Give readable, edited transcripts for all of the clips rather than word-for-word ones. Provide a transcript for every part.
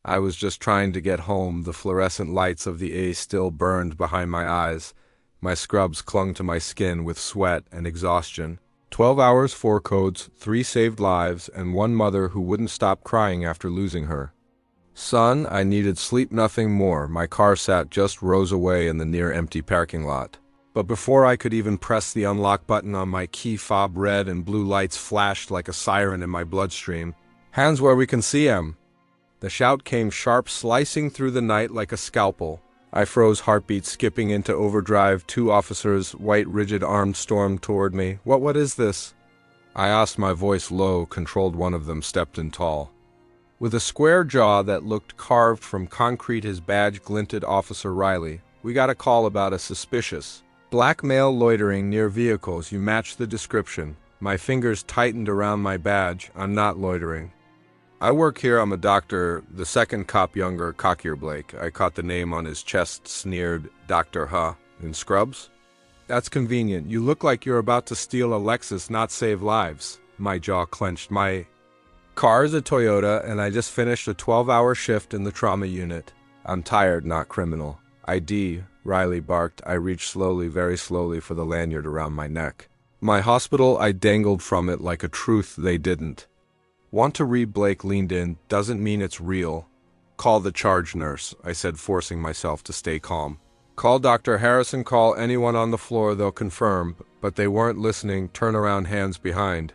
I was just trying to get home. The fluorescent lights of the A still burned behind my eyes. My scrubs clung to my skin with sweat and exhaustion. 12 hours, 4 codes, 3 saved lives, and 1 mother who wouldn't stop crying after losing her. Son, I needed sleep, nothing more. My car sat just rows away in the near-empty parking lot. But before I could even press the unlock button on my key fob, red and blue lights flashed like a siren in my bloodstream. Hands where we can see 'em! The shout came sharp, slicing through the night like a scalpel. I froze, heartbeat skipping into overdrive. 2 officers, white, rigid armed, stormed toward me. What is this? I asked, my voice low, controlled. One of them stepped in tall. With a square jaw that looked carved from concrete, his badge glinted. Officer Riley. We got a call about a suspicious black male loitering near vehicles. You match the description. My fingers tightened around my badge. I'm not loitering. I work here, I'm a doctor. The second cop, younger, cockier Blake. I caught the name on his chest, sneered. Dr. Huh? In scrubs? That's convenient. You look like you're about to steal a Lexus, not save lives. My jaw clenched. My car is a Toyota, and I just finished a 12-hour shift in the trauma unit. I'm tired, not criminal. ID, Riley barked. I reached slowly, very slowly, for the lanyard around my neck. My hospital, I dangled from it like a truth they didn't. Want to read? Blake leaned in. Doesn't mean it's real. Call the charge nurse, I said, forcing myself to stay calm. Call Dr. Harrison, call anyone on the floor, they'll confirm. But they weren't listening. Turn around, hands behind.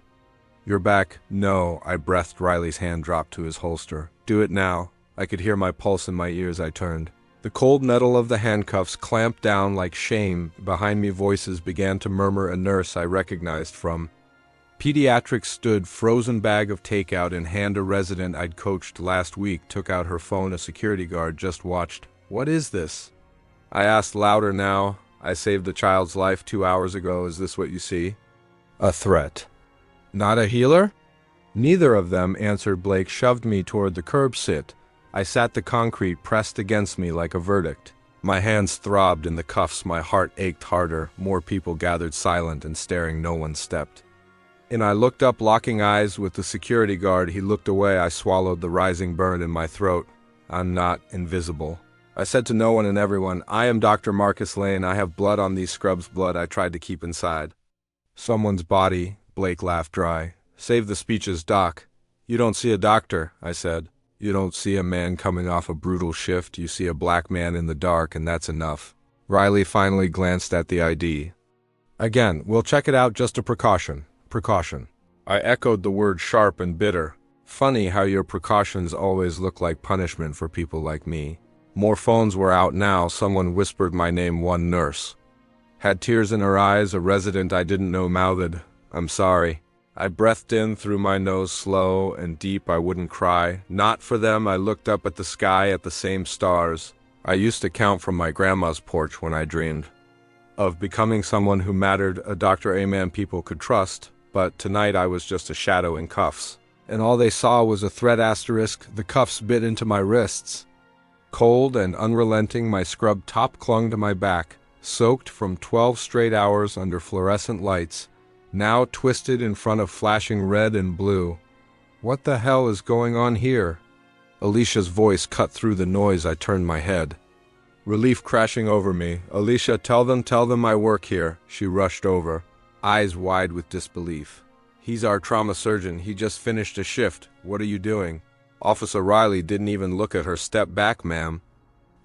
You're back? No, I breathed. Riley's hand dropped to his holster. Do it now. I could hear my pulse in my ears. I turned. The cold metal of the handcuffs clamped down like shame. Behind me, voices began to murmur. A nurse I recognized from pediatrics stood, frozen bag of takeout in hand. A resident I'd coached last week took out her phone. A security guard just watched. What is this? I asked, louder now. I saved a child's life 2 hours ago. Is this what you see? A threat. Not a healer? Neither of them answered. Blake shoved me toward the curb. Sit. I sat. The concrete pressed against me like a verdict. My hands throbbed in the cuffs. My heart ached harder. More people gathered, silent and staring. No one stepped. And I looked up, locking eyes with the security guard. He looked away. I swallowed the rising burn in my throat. I'm not invisible. I said to no one and everyone, I am Dr. Marcus Lane. I have blood on these scrubs, blood I tried to keep inside. Someone's body. Blake laughed dry. Save the speeches, Doc. You don't see a doctor, I said. You don't see a man coming off a brutal shift. You see a black man in the dark, and that's enough. Riley finally glanced at the ID. Again, we'll check it out, just a precaution. Precaution. I echoed the word, sharp and bitter. Funny how your precautions always look like punishment for people like me. More phones were out now. Someone whispered my name. One nurse had tears in her eyes. A resident I didn't know mouthed, I'm sorry. I breathed in through my nose, slow and deep. I wouldn't cry. Not for them. I looked up at the sky, at the same stars I used to count from my grandma's porch when I dreamed of becoming someone who mattered, a Dr. A-man people could trust. But tonight I was just a shadow in cuffs. And all they saw was a threat asterisk. The cuffs bit into my wrists. Cold and unrelenting, my scrub top clung to my back, soaked from 12 straight hours under fluorescent lights, now twisted in front of flashing red and blue. What the hell is going on here? Alicia's voice cut through the noise. I turned my head. Relief crashing over me. Alicia, tell them I work here. She rushed over, eyes wide with disbelief. He's our trauma surgeon. He just finished a shift. What are you doing? Officer Riley didn't even look at her. Step back, ma'am.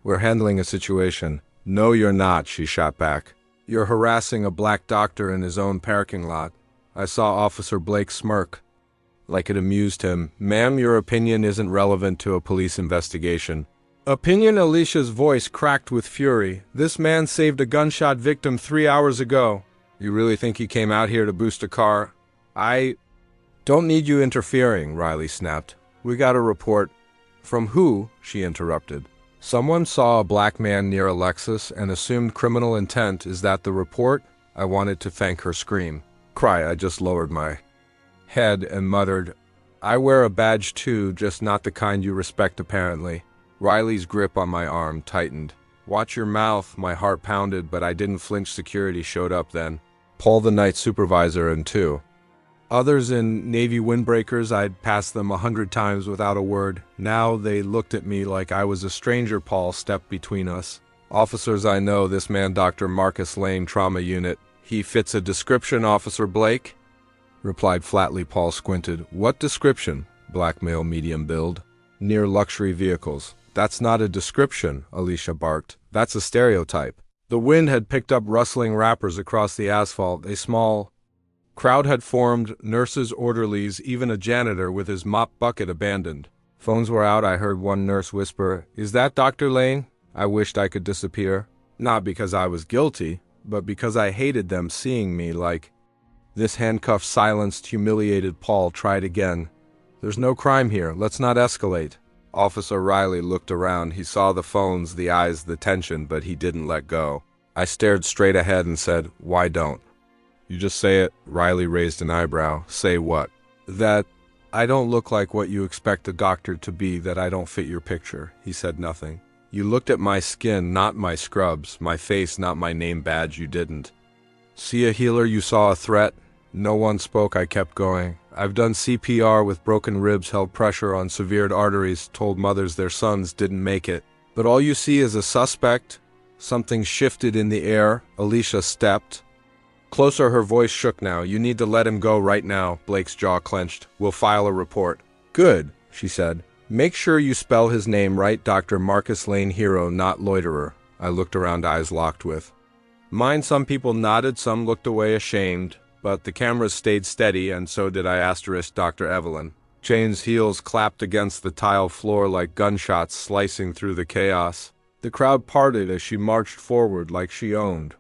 We're handling a situation. No, you're not, she shot back. You're harassing a black doctor in his own parking lot. I saw Officer Blake smirk, like it amused him. Ma'am, your opinion isn't relevant to a police investigation. Opinion? Alicia's voice cracked with fury. This man saved a gunshot victim 3 hours ago. You really think he came out here to boost a car? I don't need you interfering, Riley snapped. We got a report. From who? She interrupted. Someone saw a black man near a Lexus and assumed criminal intent. Is that the report? I wanted to thank her scream. Cry. I just lowered my head and muttered, I wear a badge too, just not the kind you respect apparently. Riley's grip on my arm tightened. Watch your mouth. My heart pounded, but I didn't flinch. Security showed up then. Pull the night supervisor in too. Others in Navy windbreakers, I'd passed them 100 times without a word. Now they looked at me like I was a stranger. Paul stepped between us. Officers I know, this man Dr. Marcus Lane, trauma unit. He fits a description, Officer Blake? Replied flatly. Paul squinted. What description? Black male, medium build. Near luxury vehicles. That's not a description, Alicia barked. That's a stereotype. The wind had picked up rustling wrappers across the asphalt. A small crowd had formed, nurses, orderlies, even a janitor with his mop bucket abandoned. Phones were out. I heard one nurse whisper, "Is that Dr. Lane?" I wished I could disappear. Not because I was guilty, but because I hated them seeing me like... This handcuffed, silenced, humiliated Paul tried again. There's no crime here. Let's not escalate. Officer Riley looked around. He saw the phones, the eyes, the tension, but he didn't let go. I stared straight ahead and said, "Why don't you just say it?" Riley raised an eyebrow. Say what? That I don't look like what you expect a doctor to be, that I don't fit your picture. He said nothing. You looked at my skin, not my scrubs, my face, not my name badge. You didn't see a healer, you saw a threat. No one spoke. I kept going. I've done CPR with broken ribs, held pressure on severed arteries, told mothers their sons didn't make it. But all you see is a suspect. Something shifted in the air. Alicia stepped closer. Her voice shook now. You need to let him go right now. Blake's jaw clenched. We'll file a report. Good, she said. Make sure you spell his name right. Dr. Marcus Lane, hero, not loiterer. I looked around, eyes locked with mine. Some people nodded, some looked away ashamed. But the cameras stayed steady, and so did I. Dr. Evelyn. Jane's heels clapped against the tile floor like gunshots slicing through the chaos. The crowd parted as she marched forward like she owned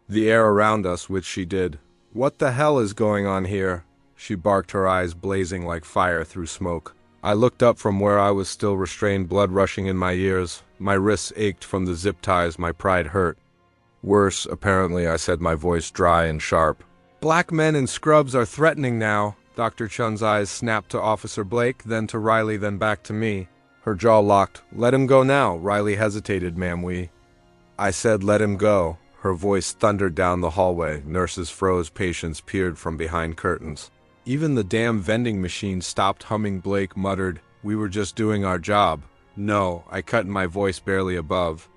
the air around us, which she did. What the hell is going on here? She barked, her eyes blazing like fire through smoke. I looked up from where I was still restrained, blood rushing in my ears. My wrists ached from the zip ties, my pride hurt. Worse, apparently, I said, my voice dry and sharp. Black men in scrubs are threatening now. Dr. Chun's eyes snapped to Officer Blake, then to Riley, then back to me. Her jaw locked. Let him go now. Riley hesitated. Ma'am, I said let him go. Her voice thundered down the hallway. Nurses froze. Patients peered from behind curtains. Even the damn vending machine stopped humming. Blake muttered, "We were just doing our job." No, I cut in, my voice barely above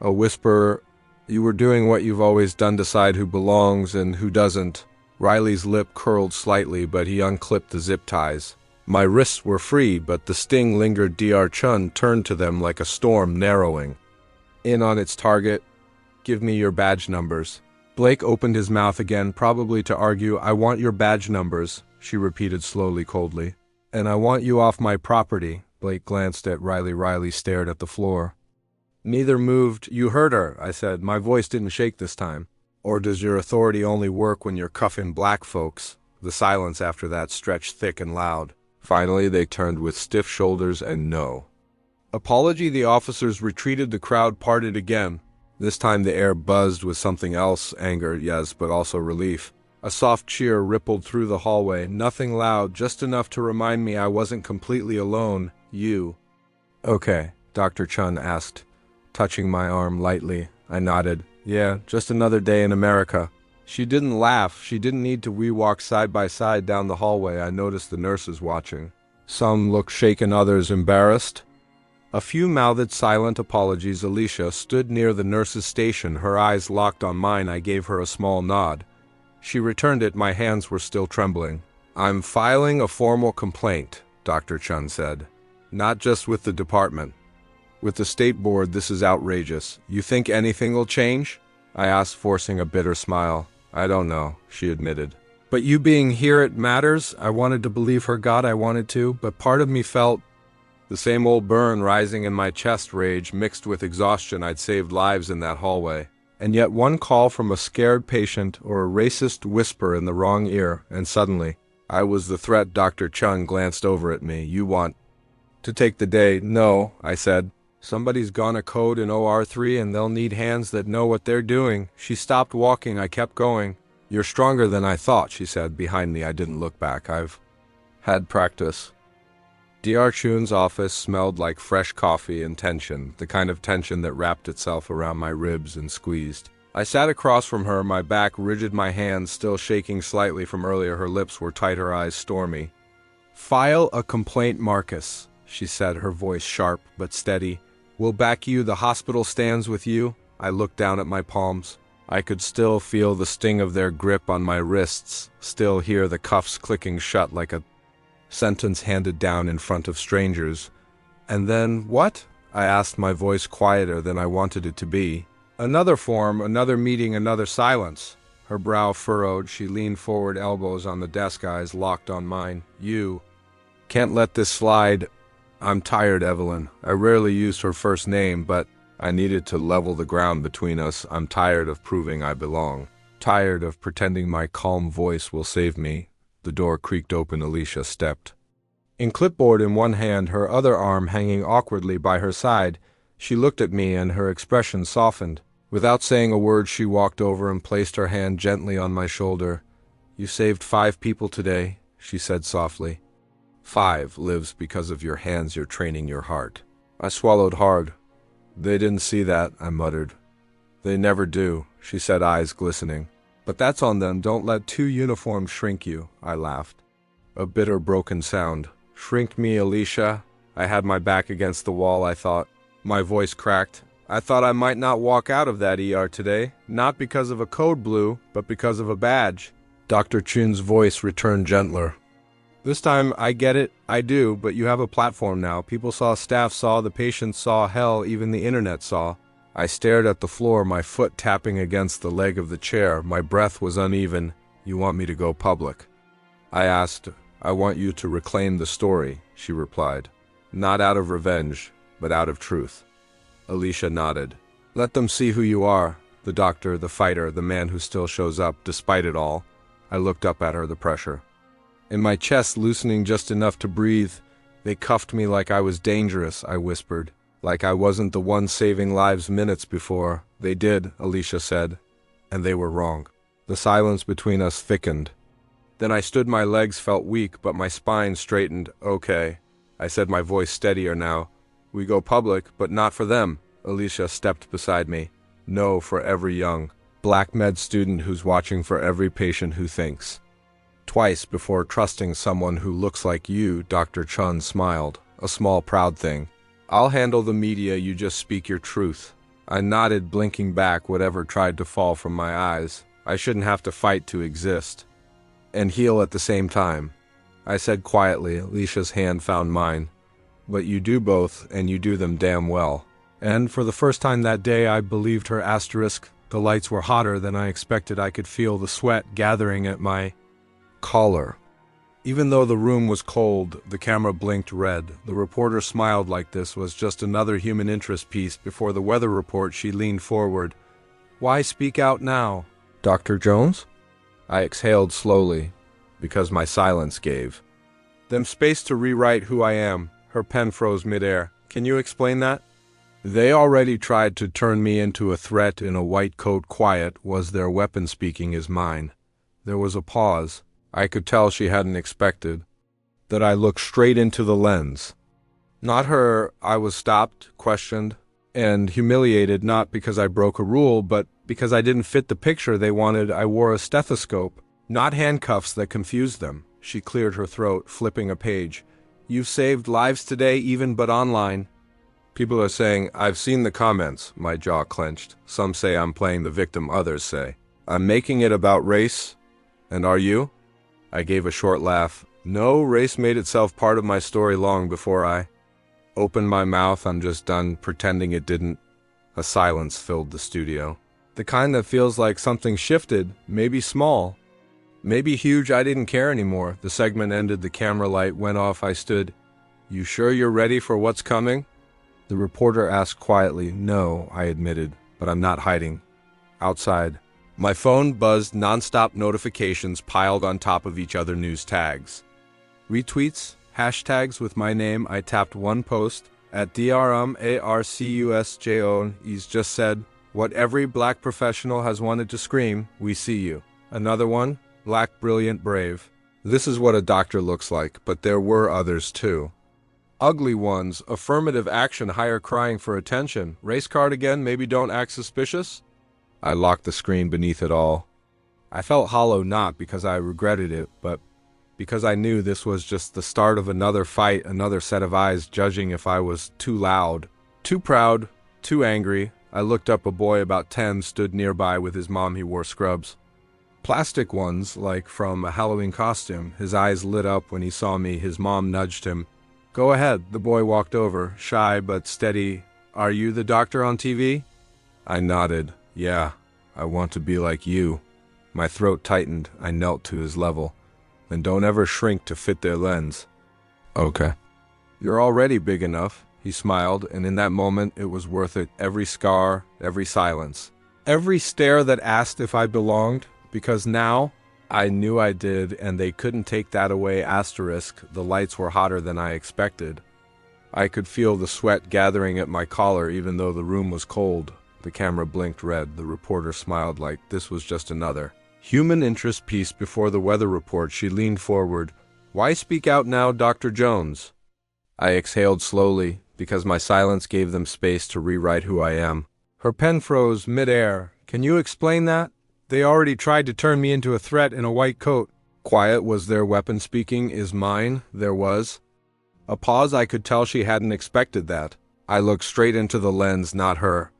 a whisper. You were doing what you've always done, decide who belongs and who doesn't. Riley's lip curled slightly, but he unclipped the zip ties. My wrists were free, but the sting lingered. Dr. Chun turned to them like a storm, narrowing in on its target. Give me your badge numbers. Blake opened his mouth again, probably to argue. I want your badge numbers, she repeated slowly, coldly. And I want you off my property. Blake glanced at Riley. Riley stared at the floor. Neither moved. You heard her, I said. My voice didn't shake this time. Or does your authority only work when you're cuffing black folks? The silence after that stretched thick and loud. Finally, they turned with stiff shoulders and no apology. The officers retreated. The crowd parted again. This time the air buzzed with something else. Anger, yes, but also relief. A soft cheer rippled through the hallway. Nothing loud, just enough to remind me I wasn't completely alone. You. Okay, Dr. Chun asked, touching my arm lightly. I nodded. Yeah, just another day in America. She didn't laugh. She didn't need to. We walked side by side down the hallway. I noticed the nurses watching. Some looked shaken, others embarrassed. A few mouthed silent apologies. Alicia stood near the nurse's station, her eyes locked on mine. I gave her a small nod. She returned it. My hands were still trembling. I'm filing a formal complaint, Dr. Chun said. Not just with the department. With the state board. This is outrageous. You think anything will change? I asked, forcing a bitter smile. I don't know, she admitted. But you being here, it matters. I wanted to believe her. God, I wanted to, but part of me felt the same old burn rising in my chest, rage mixed with exhaustion. I'd saved lives in that hallway. And yet one call from a scared patient or a racist whisper in the wrong ear, and suddenly I was the threat. Dr. Chun glanced over at me. You want to take the day? No, I said. Somebody's gonna code in OR3 and they'll need hands that know what they're doing. She stopped walking. I kept going. You're stronger than I thought, she said behind me. I didn't look back. I've had practice. Dr. Chun's office smelled like fresh coffee and tension, the kind of tension that wrapped itself around my ribs and squeezed. I sat across from her, my back rigid, my hands still shaking slightly from earlier. Her lips were tight, her eyes stormy. "File a complaint, Marcus," she said, her voice sharp but steady. "We'll back you. The hospital stands with you." I looked down at my palms. I could still feel the sting of their grip on my wrists, still hear the cuffs clicking shut like a sentence handed down in front of strangers. "And then what?" I asked, my voice quieter than I wanted it to be. "Another form, another meeting, another silence." Her brow furrowed, she leaned forward, elbows on the desk, eyes locked on mine. "You can't let this slide." "I'm tired, Evelyn." I rarely used her first name, but I needed to level the ground between us. "I'm tired of proving I belong. Tired of pretending my calm voice will save me." The door creaked open. Alicia stepped. In clipboard in one hand, her other arm hanging awkwardly by her side, she looked at me and her expression softened. Without saying a word, she walked over and placed her hand gently on my shoulder. "You saved 5 people today," she said softly. 5 lives because of your hands. You're training your heart." I swallowed hard. "They didn't see that," I muttered. "They never do," she said, eyes glistening. "But that's on them. Don't let 2 uniforms shrink you," I laughed. A bitter, broken sound. "Shrink me, Alicia?" I had my back against the wall, I thought. My voice cracked. "I thought I might not walk out of that ER today, not because of a code blue, but because of a badge." Dr. Chun's voice returned gentler. "This time, I get it, I do, but you have a platform now. People saw, staff saw, the patients saw, hell, even the internet saw." I stared at the floor, my foot tapping against the leg of the chair. My breath was uneven. "You want me to go public?" I asked. "I want you to reclaim the story," she replied. "Not out of revenge, but out of truth." Alicia nodded. "Let them see who you are. The doctor, the fighter, the man who still shows up, despite it all." I looked up at her, the pressure in my chest loosening just enough to breathe. "They cuffed me like I was dangerous," I whispered. "Like I wasn't the one saving lives minutes before." "They did," Alicia said. "And they were wrong." The silence between us thickened. Then I stood, my legs felt weak, but my spine straightened. "Okay," I said, my voice steadier now. "We go public, but not for them." Alicia stepped beside me. "No, for every young black med student who's watching, for every patient who thinks twice before trusting someone who looks like you." Dr. Chun smiled, a small proud thing. "I'll handle the media, you just speak your truth." I nodded, blinking back whatever tried to fall from my eyes. I shouldn't have to fight to exist and heal at the same time. I said quietly. Alicia's hand found mine. "But you do both, and you do them damn well." And for the first time that day, I believed her. Asterisk. The lights were hotter than I expected. I could feel the sweat gathering at my collar. Even though the room was cold, the camera blinked red. The reporter smiled like this was just another human interest piece. Before the weather report, she leaned forward. "Why speak out now?" "Dr. Jones?" I exhaled slowly, because my silence gave them space to rewrite who I am. Her pen froze midair. "Can you explain that?" "They already tried to turn me into a threat in a white coat. Quiet was their weapon. Speaking is mine." There was a pause. I could tell she hadn't expected that I looked straight into the lens. Not her. I was stopped, questioned, and humiliated, not because I broke a rule, but because I didn't fit the picture they wanted. I wore a stethoscope, not handcuffs that confused them. She cleared her throat, flipping a page. "You've saved lives today, even but online." "People are saying," "I've seen the comments." My jaw clenched. "Some say I'm playing the victim, others say I'm making it about race. And are you?" I gave a short laugh. "No, race made itself part of my story long before I opened my mouth. I'm just done pretending it didn't." A silence filled the studio. The kind that feels like something shifted, maybe small, maybe huge. I didn't care anymore. The segment ended, the camera light went off. I stood. "You sure you're ready for what's coming?" The reporter asked quietly. "No," I admitted, "but I'm not hiding." Outside, my phone buzzed, nonstop notifications piled on top of each other, news tags, retweets, hashtags with my name. I tapped one post at DRMARCUSJO. He's just said, "What every black professional has wanted to scream, we see you." Another one, "Black, brilliant, brave. This is what a doctor looks like," but there were others too. Ugly ones, affirmative action, higher crying for attention. Race card again, maybe don't act suspicious. I locked the screen beneath it all. I felt hollow not because I regretted it, but because I knew this was just the start of another fight, another set of eyes judging if I was too loud, too proud, too angry. I looked up. A boy about 10 stood nearby with his mom. He wore scrubs. Plastic ones, like from a Halloween costume. His eyes lit up when he saw me. His mom nudged him. Go ahead. The boy walked over, shy but steady. Are you the doctor on TV? I nodded. Yeah, I want to be like you. My throat tightened. I knelt to his level. Then don't ever shrink to fit their lens. Okay. You're already big enough, he smiled, and in that moment it was worth it. Every scar, every silence. Every stare that asked if I belonged, because now I knew I did, and they couldn't take that away. Asterisk, the lights were hotter than I expected. I could feel the sweat gathering at my collar even though the room was cold. The camera blinked red. The reporter smiled like this was just another human interest piece before the weather report. She leaned forward. Why speak out now, Dr. Jones? I exhaled slowly, because my silence gave them space to rewrite who I am. Her pen froze mid-air. Can you explain that? They already tried to turn me into a threat in a white coat. Quiet was their weapon. Speaking is mine. There was a pause. I could tell she hadn't expected that. I looked straight into the lens, not her.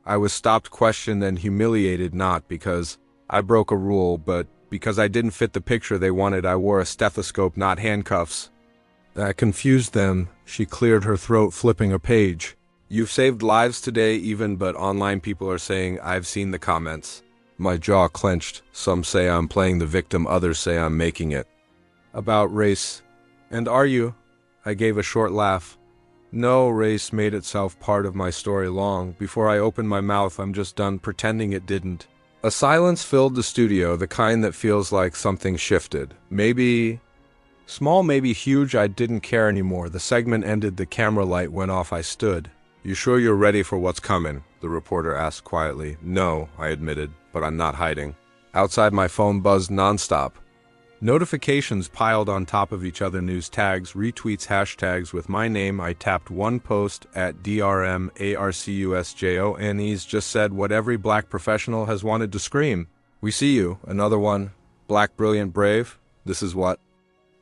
I was stopped, questioned, and humiliated, not because I broke a rule, but because I didn't fit the picture they wanted. I wore a stethoscope, not handcuffs. That confused them. She cleared her throat, flipping a page. You've saved lives today, even, but online people are saying I've seen the comments. My jaw clenched. Some say I'm playing the victim, others say I'm making it about race. And are you? I gave a short laugh. No, race made itself part of my story long before I opened my mouth. I'm just done pretending it didn't. A silence filled the studio, the kind that feels like something shifted. Maybe small, maybe huge. I didn't care anymore. The segment ended. The camera light went off. I stood. You sure you're ready for what's coming? The reporter asked quietly. No, I admitted, but I'm not hiding. Outside, my phone buzzed nonstop. Notifications piled on top of each other. News tags, retweets, hashtags with my name. I tapped one post at DRMARCUSJONEs just said what every black professional has wanted to scream. We see you. Another one. Black, brilliant, brave. This is what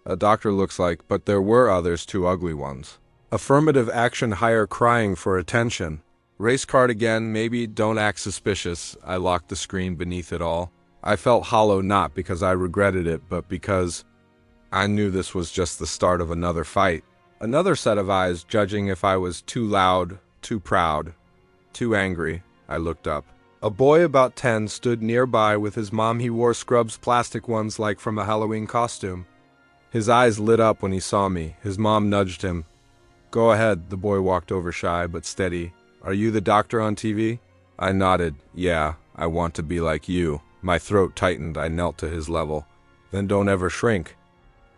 a doctor looks like, but there were others, two ugly ones. Affirmative action hire crying for attention. Race card again, maybe don't act suspicious. I locked the screen beneath it all. I felt hollow not because I regretted it, but because I knew this was just the start of another fight. Another set of eyes judging if I was too loud, too proud, too angry. I looked up. A boy about 10 stood nearby with his mom. He wore scrubs, plastic ones like from a Halloween costume. His eyes lit up when he saw me. His mom nudged him. Go ahead. The boy walked over, shy but steady. Are you the doctor on TV? I nodded. Yeah, I want to be like you. My throat tightened. I knelt to his level. Then don't ever shrink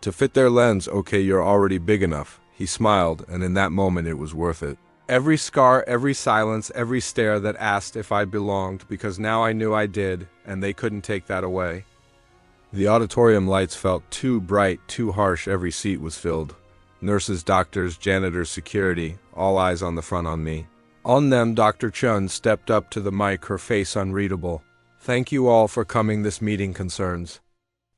to fit their lens. Okay, you're already big enough. He smiled, and in that moment it was worth it. Every scar, every silence, every stare that asked if I belonged, because now I knew I did, and they couldn't take that away. The auditorium lights felt too bright, too harsh. Every seat was filled. Nurses, doctors, janitors, security, all eyes on the front on me. On them, Dr. Chun stepped up to the mic, her face unreadable. Thank you all for coming. This meeting concerns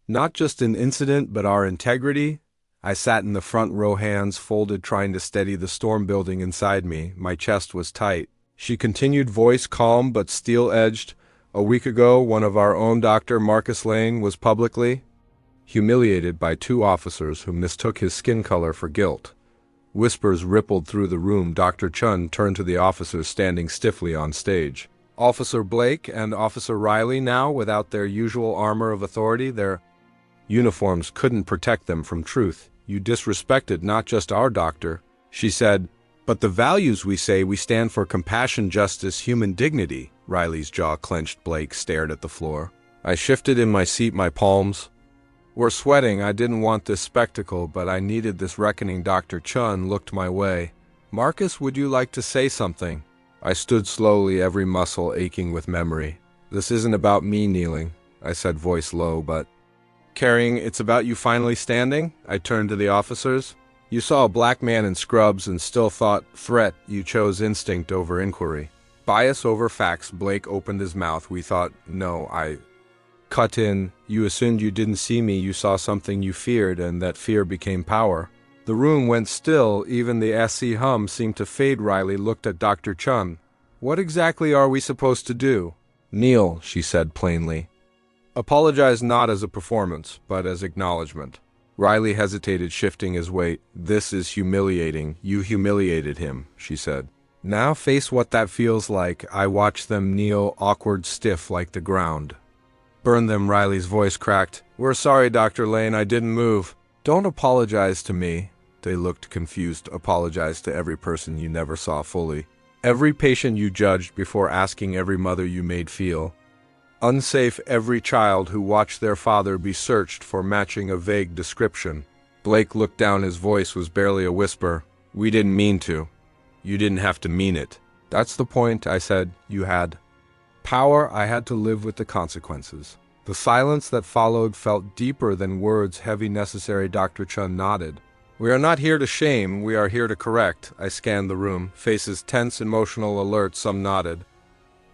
not just an incident, but our integrity. I sat in the front row, hands folded, trying to steady the storm building inside me. My chest was tight. She continued, voice calm but steel-edged. A week ago, one of our own, Dr. Marcus Lane, was publicly humiliated by two officers who mistook his skin color for guilt. Whispers rippled through the room. Dr. Chun turned to the officers standing stiffly on stage. Officer Blake and Officer Riley, now without their usual armor of authority, their uniforms couldn't protect them from truth. You disrespected not just our doctor, she said, but the values we say we stand for: compassion, justice, human dignity. Riley's jaw clenched. Blake stared at the floor. I shifted in my seat, my palms were sweating. I didn't want this spectacle, but I needed this reckoning. Dr. Chun looked my way. Marcus, would you like to say something? I stood slowly, every muscle aching with memory. This isn't about me kneeling, I said, voice low but carrying. It's about you finally standing. I turned to the officers. You saw a black man in scrubs and still thought threat. You chose instinct over inquiry. Bias over facts. Blake opened his mouth. We thought, no, I cut in. You assumed you didn't see me. You saw something you feared, and that fear became power. The room went still. Even the SC hum seemed to fade. Riley looked at Dr. Chun. What exactly are we supposed to do? Kneel, she said plainly. Apologize not as a performance, but as acknowledgement. Riley hesitated, shifting his weight. This is humiliating. You humiliated him, she said. Now face what that feels like. I watched them kneel, awkward, stiff like the ground. Burn them, Riley's voice cracked. We're sorry, Dr. Lane, I didn't move. Don't apologize to me. They looked confused. Apologize to every person you never saw fully. Every patient you judged before asking, every mother you made feel unsafe, every child who watched their father be searched for matching a vague description. Blake looked down. His voice was barely a whisper. We didn't mean to. You didn't have to mean it. That's the point, I said. You had power. I had to live with the consequences. The silence that followed felt deeper than words, heavy, necessary. Dr. Chun nodded. We are not here to shame, we are here to correct. I scanned the room, faces tense, emotional, alert. Some nodded.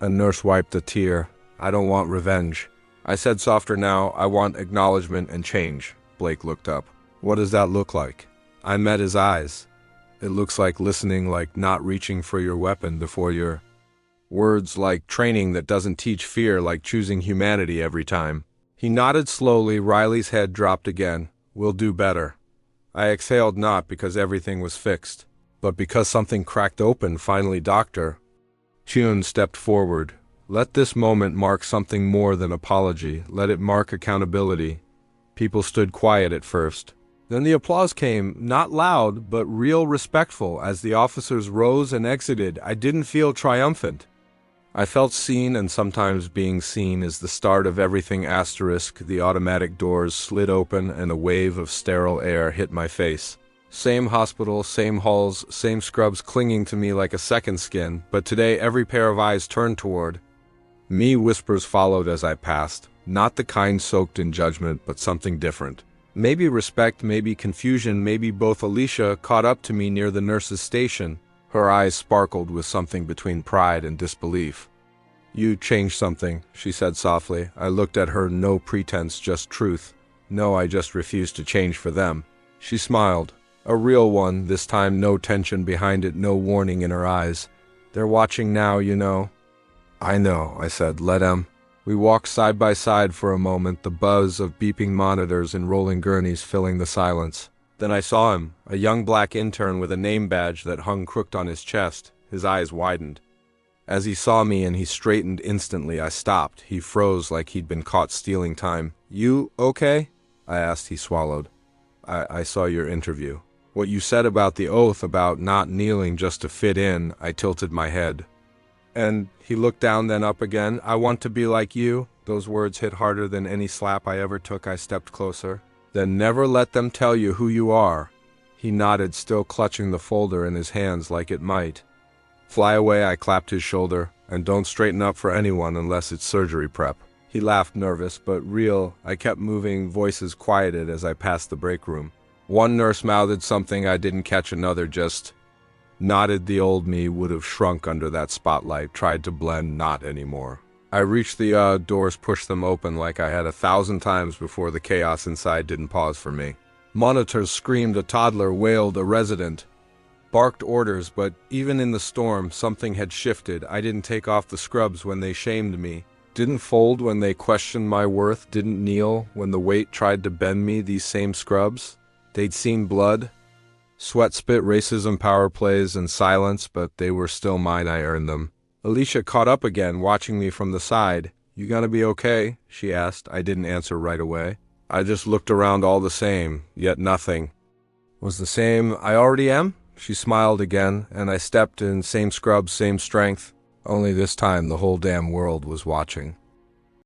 A nurse wiped a tear. I don't want revenge. I said softer now. I want acknowledgement and change. Blake looked up. What does that look like? I met his eyes. It looks like listening, like not reaching for your weapon before your words, like training that doesn't teach fear, like choosing humanity every time. He nodded slowly. Riley's head dropped again. We'll do better. I exhaled, not because everything was fixed, but because something cracked open. Finally, Dr. Chun stepped forward. Let this moment mark something more than apology. Let it mark accountability. People stood quiet at first. Then the applause came, not loud, but real, respectful. As the officers rose and exited, I didn't feel triumphant. I felt seen, and sometimes being seen is the start of everything. The automatic doors slid open and a wave of sterile air hit my face. Same hospital, same halls, same scrubs clinging to me like a second skin, but today every pair of eyes turned toward me. Whispers followed as I passed, not the kind soaked in judgment, but something different. Maybe respect, maybe confusion, maybe both. Alicia caught up to me near the nurse's station. Her eyes sparkled with something between pride and disbelief. You changed something, she said softly. I looked at her. No pretense, just truth. No, I just refused to change for them. She smiled. A real one, this time. No tension behind it, no warning in her eyes. They're watching now, you know. I know, I said. Let 'em. We walked side by side for a moment, the buzz of beeping monitors and rolling gurneys filling the silence. Then I saw him, a young black intern with a name badge that hung crooked on his chest. His eyes widened. As he saw me and he straightened instantly, I stopped. He froze like he'd been caught stealing time. You okay? I asked. He swallowed. I saw your interview. What you said about the oath, about not kneeling just to fit in. I tilted my head. And he looked down, then up again. I want to be like you. Those words hit harder than any slap I ever took. I stepped closer. Then never let them tell you who you are. He nodded, still clutching the folder in his hands like it might fly away. I clapped his shoulder. And don't straighten up for anyone unless it's surgery prep. He laughed, nervous but real. I kept moving, voices quieted as I passed the break room. One nurse mouthed something I didn't catch. Another just nodded. The old me would have shrunk under that spotlight, tried to blend, not anymore. I reached the doors, pushed them open like I had 1,000 times before. The chaos inside didn't pause for me. Monitors screamed, a toddler wailed, a resident barked orders, but even in the storm, something had shifted. I didn't take off the scrubs when they shamed me, didn't fold when they questioned my worth, didn't kneel when the weight tried to bend me. These same scrubs, they'd seen blood, sweat, spit, racism, power plays, and silence, but they were still mine. I earned them. Alicia caught up again, watching me from the side. You gonna be okay? She asked. I didn't answer right away. I just looked around. All the same, yet nothing was the same. I already am? She smiled again, and I stepped in. Same scrubs, same strength. Only this time the whole damn world was watching.